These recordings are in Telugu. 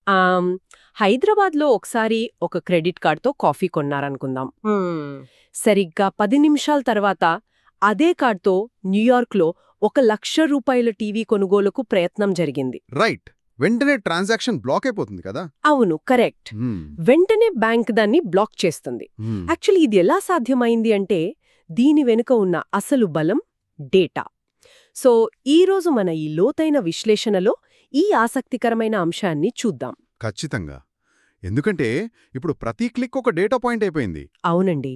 ఆమ్, హైదరాబాద్లో ఒకసారి ఒక క్రెడిట్ కార్డ్తో కాఫీ కొన్నారనుకుందాం. సరిగ్గా 10 నిమిషాల తర్వాత అదే కార్డ్తో న్యూయార్క్లో ₹1,00,000 టీవీ కొనుగోలుకు ప్రయత్నం జరిగింది. రైట్. వెంటనే ట్రాన్సాక్షన్ బ్లాక్ అయిపోతుంది కదా. అవును, కరెక్ట్. వెంటనే బ్యాంక్ దాన్ని బ్లాక్ చేస్తుంది. యాక్చువల్లీ ఇది ఎలా సాధ్యమైంది అంటే దీని వెనుక ఉన్న అసలు బలం డేటా. సో ఈరోజు మన ఈ లోతైన విశ్లేషణలో ఈ ఆసక్తికరమైన అంశాన్ని చూద్దాం. ఖచ్చితంగా. ఎందుకంటే ఇప్పుడు ప్రతి క్లిక్ ఒక డేటా పాయింట్ అయిపోయింది. అవునండి.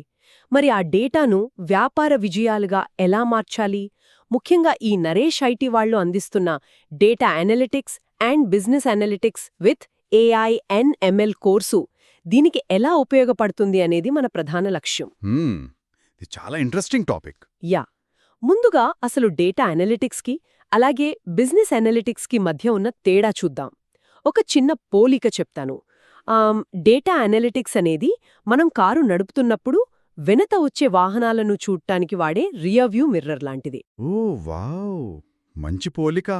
మరి ఆ డేటాను వ్యాపార విజయాలుగా ఎలా మార్చాలి? ముఖ్యంగా ఈ నరేష్ ఐటీ వాళ్ళు అందిస్తున్న data analytics and business analytics with AI and ML course దీనికి ఎలా ఉపయోగపడుతుంది అనేది మన ప్రధాన లక్ష్యం. ఇది చాలా ఇంట్రెస్టింగ్ టాపిక్. యా. ముందుగా అసలు డేటా అనలిటిక్స్కి అలాగే బిజినెస్ అనలిటిక్స్కి మధ్య ఉన్న తేడా చూద్దాం. ఒక చిన్న పోలిక చెప్తాను. డేటా అనలిటిక్స్ అనేది మనం కారు నడుపుతున్నప్పుడు వెనత వచ్చే వాహనాలను చూడ్డానికి వాడే రియర్వ్యూ మిర్రర్ లాంటిది. ఓ వావ్, మంచి పోలిక.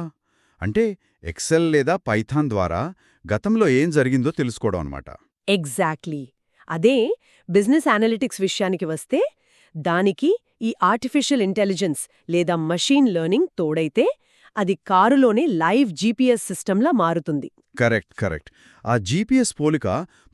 అంటే ఎక్సెల్ లేదా పైథాన్ ద్వారా గతంలో ఏం జరిగిందో తెలుసుకోవడం అన్నమాట. ఎగ్జాక్ట్లీ. అదే బిజినెస్ అనలిటిక్స్ విషయానికి వస్తే దానికి ఈ ఆర్టిఫిషియల్ ఇంటెలిజెన్స్ లేదా మషీన్ లెర్నింగ్ తోడైతే అది కారులోనే లైవ్ జీపీఎస్ సిస్టంలా మారుతుంది. కరెక్ట్. ఆ జీపీఎస్ పోలిక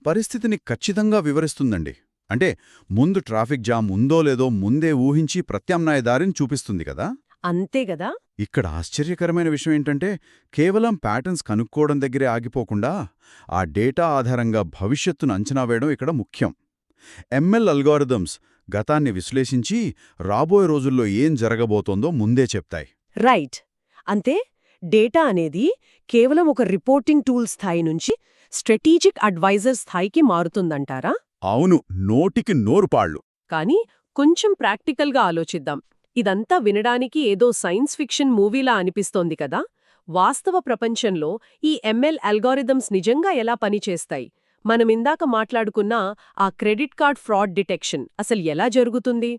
పరిస్థితిని ఖచ్చితంగా వివరిస్తుందండి. అంటే ముందు ట్రాఫిక్ జామ్ ఉందో లేదో ముందే ఊహించి ప్రత్యామ్నాయ దారిని చూపిస్తుంది కదా. అంతేగదా. ఇక్కడ ఆశ్చర్యకరమైన విషయం ఏంటంటే కేవలం ప్యాటర్న్స్ కనుక్కోవడం దగ్గరే ఆగిపోకుండా ఆ డేటా ఆధారంగా భవిష్యత్తును అంచనా వేయడం ఇక్కడ ముఖ్యం. ML అల్గోరిథమ్స్ గతాన్ని విశ్లేషించి రాబోయే రోజుల్లో ఏం జరగబోతోందో ముందే చెప్తాయి. రైట్. అంతే డేటా అనేది కేవలం ఒక రిపోర్టింగ్ టూల్ స్థాయి నుంచి స్ట్రాటజిక్ అడ్వైజర్ స్థాయికి మారుతుందంటారా? అవును, నోటికి నోరుపాళ్లు. కానీ కొంచెం ప్రాక్టికల్గా ఆలోచిద్దాం. ఇదంతా వినడానికి ఏదో సైన్స్ ఫిక్షన్ మూవీలా అనిపిస్తోంది కదా. వాస్తవ ప్రపంచంలో ఈ ML అల్గోరిథమ్స్ నిజంగా ఎలా పనిచేస్తాయి? మనమిందాక మాట్లాడుకున్న ఆ క్రెడిట్ కార్డ్ ఫ్రాడ్ డిటెక్షన్ అసలు ఎలా జరుగుతుంది?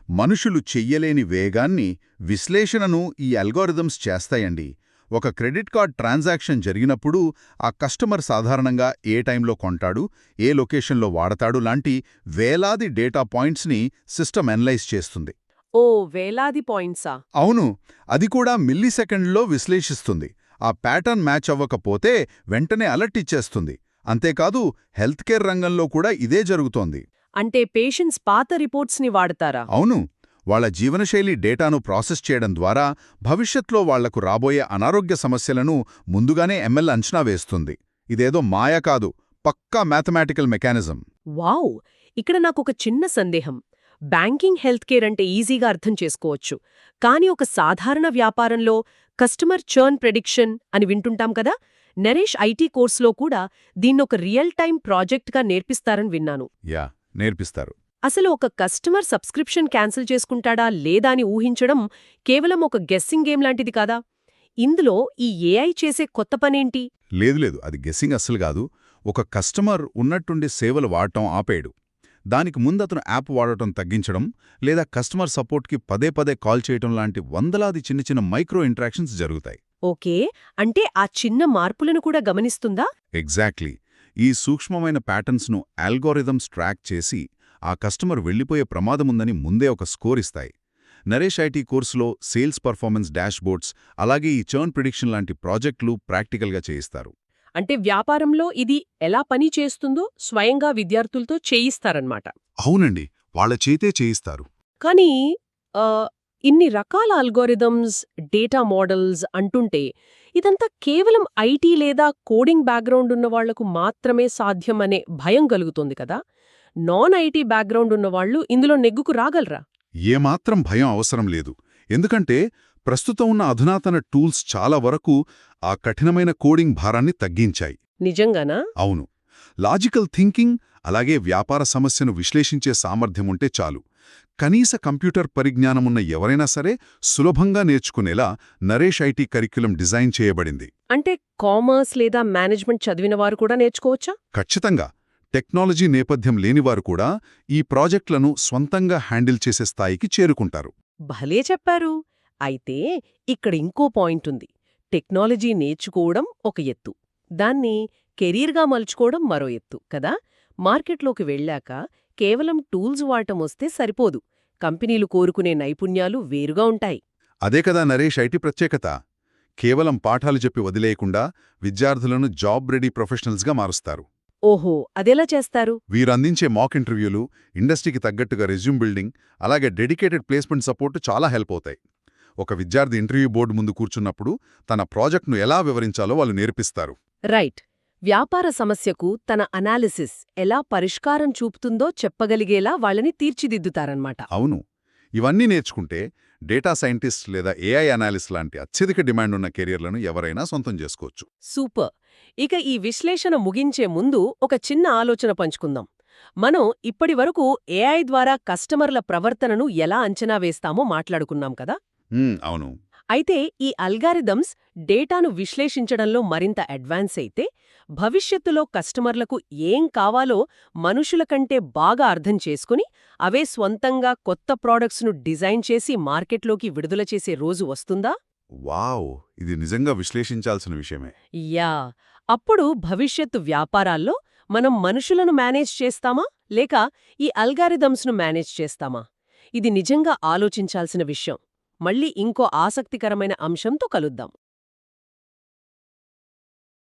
మనుషులు చెయ్యలేని వేగాన్ని, విశ్లేషణను ఈ అల్గోరిథమ్స్ చేస్తాయండి. ఒక క్రెడిట్ కార్డ్ ట్రాన్సాక్షన్ జరిగినప్పుడు ఆ కస్టమర్ సాధారణంగా ఏ టైంలో కొంటాడు, ఏ లొకేషన్లో వాడతాడు లాంటి వేలాది డేటా పాయింట్స్ని సిస్టమ్ అనలైజ్ చేస్తుంది. ఓ, వేలాది పాయింట్సా? అవును, అది కూడా మిల్లీసెకండ్లో విశ్లేషిస్తుంది. ఆ ప్యాటర్న్ మ్యాచ్ అవ్వకపోతే వెంటనే అలర్ట్ ఇచ్చేస్తుంది. అంతేకాదు హెల్త్ కేర్ రంగంలో కూడా ఇదే జరుగుతోంది. అంటే పేషెంట్స్ పాత రిపోర్ట్స్ని వాడతారా? అవును, వాళ్ల జీవనశైలి డేటాను ప్రాసెస్ చేయడం ద్వారా భవిష్యత్లో వాళ్లకు రాబోయే అనారోగ్య సమస్యలను ముందుగానే ML అంచనా వేస్తుంది. ఇదేదో మాయ కాదు, పక్కా మ్యాథమెటికల్ మెకానిజం. వావ్! ఇక్కడ నాకొక చిన్న సందేహం. బ్యాంకింగ్ హెల్త్ కేర్ అంటే ఈజీగా అర్థం చేసుకోవచ్చు. కానీ ఒక సాధారణ వ్యాపారంలో కస్టమర్ చర్న్ ప్రెడిక్షన్ అని వింటుంటాం కదా. నరేష్ ఐటీ కోర్సులో కూడా దీన్నొక రియల్ టైం ప్రాజెక్ట్గా నేర్పిస్తారని విన్నాను. నేర్పిస్తారు. అసలు ఒక కస్టమర్ సబ్స్క్రిప్షన్ క్యాన్సిల్ చేసుకుంటాడా లేదా అని ఊహించడం కేవలం ఒక గెస్సింగ్ గేమ్ లాంటిది కాదా? ఇందులో ఈ AI చేసే కొత్త పనేంటి? లేదు, అది గెస్సింగ్ అస్సలు కాదు. ఒక కస్టమర్ ఉన్నట్టుండి సేవలు వాడటం ఆపేయడు. దానికి ముందతను యాప్ వాడటం తగ్గించడం లేదా కస్టమర్ సపోర్ట్కి పదే కాల్ చేయటం లాంటి వందలాది చిన్న మైక్రో ఇంటరాక్షన్స్ జరుగుతాయి. ఓకే, అంటే ఆ చిన్న మార్పులను కూడా గమనిస్తుందా? ఎగ్జాక్ట్లీ. ఈ సూక్ష్మమైన ప్యాటర్న్స్ను అల్గోరిథమ్స్ ట్రాక్ చేసి ఆ కస్టమర్ వెళ్లిపోయే ప్రమాదముందని ముందే ఒక స్కోర్ ఇస్తాయి. నరేష్ ఐటీ కోర్సులో సేల్స్ పర్ఫార్మెన్స్ డాష్బోర్డ్స్ అలాగే ఈ చర్న్ ప్రిడిక్షన్ లాంటి ప్రాజెక్టులు ప్రాక్టికల్గా చేయిస్తారు. అంటే వ్యాపారంలో ఇది ఎలా పని చేస్తుందో స్వయంగా విద్యార్థులతో చేయిస్తారన్నమాట. అవునండి, వాళ్ల చేతే చేయిస్తారు. కానీ ఇన్ని రకాల అల్గోరిథమ్స్, డేటా మోడల్స్ అంటుంటే ఇదంతా కేవలం ఐటీ లేదా కోడింగ్ బ్యాక్గ్రౌండ్ ఉన్న వాళ్లకు మాత్రమే సాధ్యమనే భయం కలుగుతుంది కదా. నాన్ ఐటీ బ్యాక్గ్రౌండ్ ఉన్నవాళ్లు ఇందులో నెగ్గుకు రాగలరా? ఏమాత్రం భయం అవసరం లేదు. ఎందుకంటే ప్రస్తుతం ఉన్న అధునాతన టూల్స్ చాలా వరకు ఆ కఠినమైన కోడింగ్ భారాన్ని తగ్గించాయి. నిజంగానా? అవును. లాజికల్ థింకింగ్ అలాగే వ్యాపార సమస్యను విశ్లేషించే సామర్థ్యముంటే చాలు. కనీస కంప్యూటర్ పరిజ్ఞానమున్న ఎవరైనా సరే సులభంగా నేర్చుకునేలా నరేష్ ఐటీ కరిక్యులం డిజైన్ చేయబడింది. అంటే కామర్స్ లేదా మేనేజ్మెంట్ చదివినవారు కూడా నేర్చుకోవచ్చా? ఖచ్చితంగా. టెక్నాలజీ నేపథ్యం లేనివారు కూడా ఈ ప్రాజెక్టులను స్వంతంగా హ్యాండిల్ చేసే స్థాయికి చేరుకుంటారు. భలే చెప్పారు. అయితే ఇక్కడ ఇంకో పాయింట్ ఉంది. టెక్నాలజీ నేర్చుకోవడం ఒక ఎత్తు, దాన్ని కెరీర్గా మలుచుకోవడం మరో ఎత్తు కదా. మార్కెట్లోకి వెళ్ళాక కేవలం టూల్స్ వాడటం వస్తే సరిపోదు. కంపెనీలు కోరుకునే నైపుణ్యాలు వేరుగా ఉంటాయి. అదే కదా నరేష్ ఐటీ ప్రత్యేకత. కేవలం పాఠాలు చెప్పి వదిలేయకుండా విద్యార్థులను జాబ్ రెడీ ప్రొఫెషనల్స్గా మారుస్తారు. ఓహో, అదెలా చేస్తారు? వీరందించే మాక్ ఇంటర్వ్యూలు, ఇండస్ట్రీకి తగ్గట్టుగా రెజ్యూమ్ బిల్డింగ్, అలాగే డెడికేటెడ్ ప్లేస్మెంట్ సపోర్ట్ చాలా హెల్ప్ అవుతాయి. ఒక విద్యార్థి ఇంటర్వ్యూ బోర్డు ముందు కూర్చున్నప్పుడు తన ప్రాజెక్ట్ను ఎలా వివరించాలో వాళ్ళు నేర్పిస్తారు. రైట్. వ్యాపార సమస్యకు తన అనాలిసిస్ ఎలా పరిష్కారం చూపుతుందో చెప్పగలిగేలా వాళ్ళని తీర్చిదిద్దుతారన్నమాట. అవును. ఇవన్నీ నేర్చుకుంటే డేటా సైంటిస్ట్ లేదా ఏఐ అనాలిస్ట్ లాంటి అత్యధిక డిమాండ్ ఉన్న కెరియర్లను ఎవరైనా సొంతం చేసుకోవచ్చు. సూపర్. ఇక ఈ విశ్లేషణ ముగించే ముందు ఒక చిన్న ఆలోచన పంచుకుందాం. మనం ఇప్పటివరకు ఏఐ ద్వారా కస్టమర్ల ప్రవర్తనను ఎలా అంచనా వేస్తామో మాట్లాడుకున్నాం కదా. అవును. అయితే ఈ అల్గారిథమ్స్ డేటాను విశ్లేషించడంలో మరింత అడ్వాన్స్ అయితే, భవిష్యత్తులో కస్టమర్లకు ఏం కావాలో మనుషుల కంటే బాగా అర్థం చేసుకుని, అవే స్వంతంగా కొత్త ప్రాడక్ట్స్ను డిజైన్ చేసి మార్కెట్లోకి విడుదల చేసే రోజు వస్తుందా? వావ్! ఇది నిజంగా విశ్లేషించాల్సిన విషయమే. యా. అప్పుడు భవిష్యత్తు వ్యాపారాల్లో మనం మనుషులను మేనేజ్ చేస్తామా లేక ఈ అల్గారిథమ్స్ను మేనేజ్ చేస్తామా? ఇది నిజంగా ఆలోచించాల్సిన విషయం. మళ్ళీ ఇంకో ఆసక్తికరమైన అంశంతో కలుద్దాం.